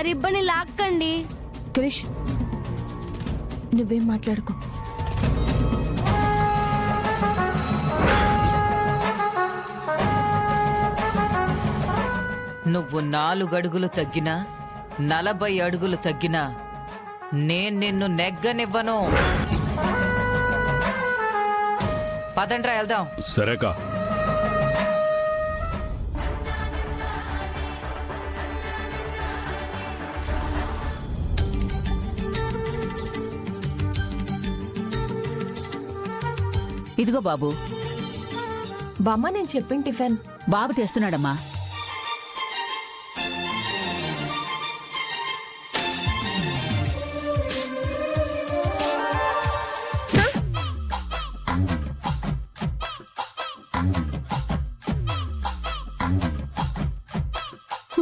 రిబ్బని లాక్కండి. క్రిష్, నువ్వేం మాట్లాడుకో. నువ్వు 4 అడుగులు తగ్గినా 40 అడుగులు తగ్గినా నేను నిన్ను నెగ్గనివ్వను. పదండ్రా వెళ్దాం. సరేకా. ఇదిగో బాబు. బామ్మ, నేను చెప్పిన టిఫిన్. బాబు తెస్తున్నాడమ్మా.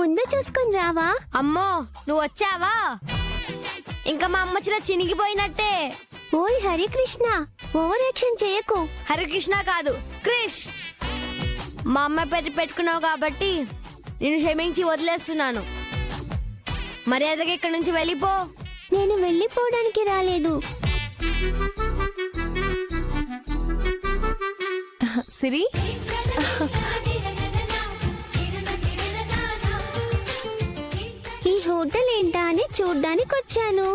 ముందు చూసుకొని రావా? అమ్మో, నువ్వు వచ్చావా? ఇంకా మా అమ్మ చిన్న చినిగిపోయినట్టే. ఓయ్ హరికృష్ణ, ఓవర్ యాక్షన్ చేయకు. హరికృష్ణ కాదు, క్రిష్. మా అమ్మ పెట్టుకున్నావు కాబట్టి నేను క్షమించి వదిలేస్తున్నాను. మర్యాదగా ఇక్కడి నుంచి వెళ్ళిపో. నేను వెళ్ళిపోవడానికి రాలేదు. సిరి, ఈ హోటల్ ఏంటా అని చూడ్డానికి వచ్చాను.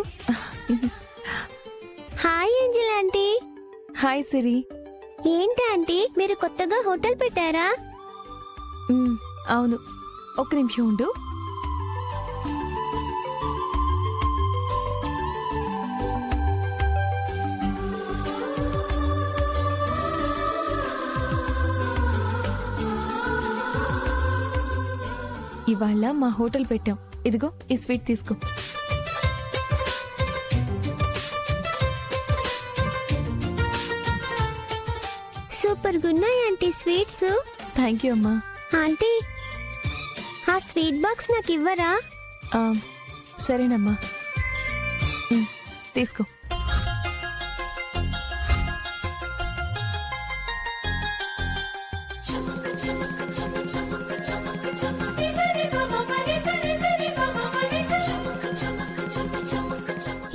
Hi Angel aunty. హాయ్ సిరి. ఏంటి ఆంటీ, మీరు కొత్తగా హోటల్ పెట్టారా? అవును, ఒక్క నిమిషం ఉండు. ఇవాళ మా హోటల్ పెట్టాం. ఇదిగో ఈ స్వీట్ తీసుకో. సూపర్ గున్నాయి ఆంటీ స్వీట్స్. థ్యాంక్ యూ అమ్మా. ఆంటీ, ఆ స్వీట్ బాక్స్ నాకు ఇవ్వరా? సరేనమ్మా, తీసుకో.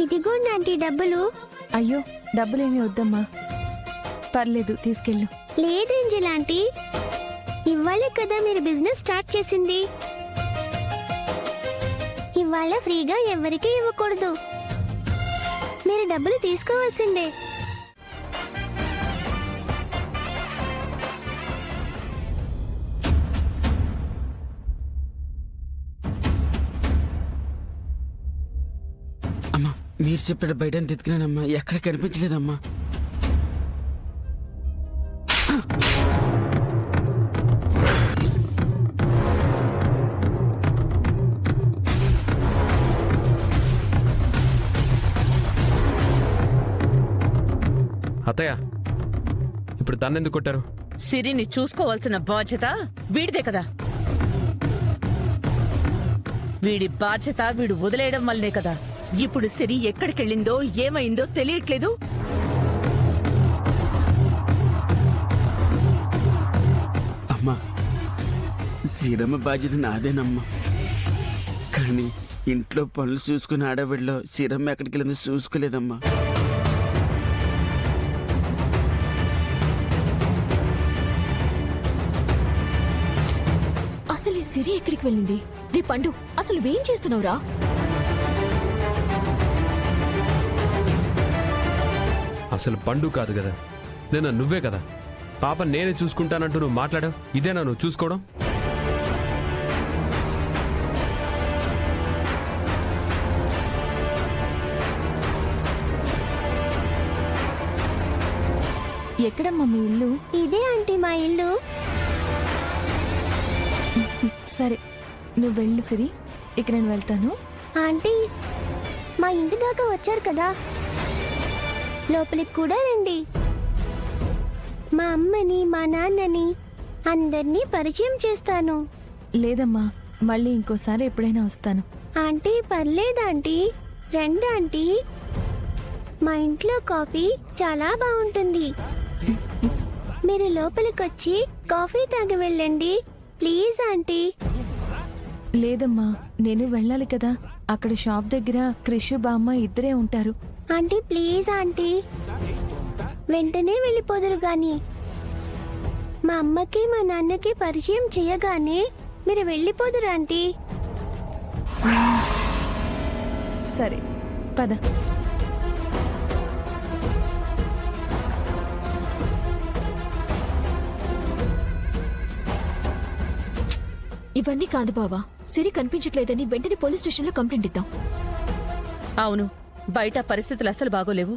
ఇదిగోండి ఆంటీ డబ్బులు. అయ్యో, డబ్బులేమీ వద్దమ్మా, పర్లేదు తీసుకెళ్ళు. లేదు ఏంజెల్ ఆంటీ, ఇవాళే కదా మీరు బిజినెస్ స్టార్ట్ చేసింది. ఇవాళ ఫ్రీగా ఎవరికీ ఇవ్వకూడదు. మీరు డబ్బులు తీసుకోవాల్సిందే. అమ్మా, మీరు చెప్పాడు బయట తిట్టుకున్నానమ్మా, ఎక్కడ కనిపించలేదమ్మా. అత్తయ్య, ఇప్పుడు తన్నెందుకు కొట్టారు? సిరిని చూసుకోవాల్సిన బాధ్యత వీడిదే కదా. వీడి బాధ్యత వీడు వదిలేయడం వల్లనే కదా ఇప్పుడు సిరి ఎక్కడికెళ్ళిందో ఏమైందో తెలియట్లేదు. అమ్మా, సీరమ్మ బాధ్యత నాదేనమ్మా. కానీ ఇంట్లో పనులు చూసుకుని ఆడవిడిలో సీరమ్మ ఎక్కడికి వెళ్ళిందో చూసుకోలేదమ్మా. అసలు ఈ సిరి ఎక్కడికి వెళ్ళింది? రే పండు, అసలు ఏం చేస్తున్నావురా? అసలు పండు కాదు కదా, నేను నువ్వే కదా. పాప నేనే చూసుకుంటానంటూ నువ్వు మాట్లాడావు. ఇదేనా నువ్వు చూసుకోవడం? ఎక్కడమ్మా మీ ఇల్లు? ఇదే ఆంటీ మా ఇల్లు. సరే, నువ్వు వెళ్ళు సిరి, ఇక నేను వెళ్తాను. ఆంటీ, మా ఇంటి దాకా వచ్చారు కదా, లోపలికి కూడా రండి. మా అమ్మని, మా నాన్నని అందరినీ పరిచయం చేస్తాను. లేదమ్మా, మళ్ళీ ఇంకోసారి ఎప్పుడైనా వస్తాను. ఆంటీ పర్లేదు ఆంటీ, రండి ఆంటీ. మా ఇంట్లో కాఫీ చాలా బాగుంటుంది. మీరు లోపలికొచ్చి కాఫీ తాగి వెళ్ళండి ప్లీజ్ ఆంటీ. లేదమ్మా, నేను వెళ్ళాలి కదా. అక్కడ షాప్ దగ్గర క్రిష్ బామ్మ ఇద్దరే ఉంటారు. ఆంటీ ప్లీజ్ ఆంటీ, వెంటనే వెళ్ళిపోదురు గాని. మా అమ్మకి మా నాన్నకి పరిచయం చేయగానే మీరు వెళ్ళిపోదురు ఆంటీ. సరే పద. ఇవన్నీ కాదు బావా, సిరి కనిపించట్లేదని వెంటనే పోలీస్ స్టేషన్లో కంప్లైంట్ ఇద్దాం. అవును, బయట పరిస్థితులు అసలు బాగోలేవు.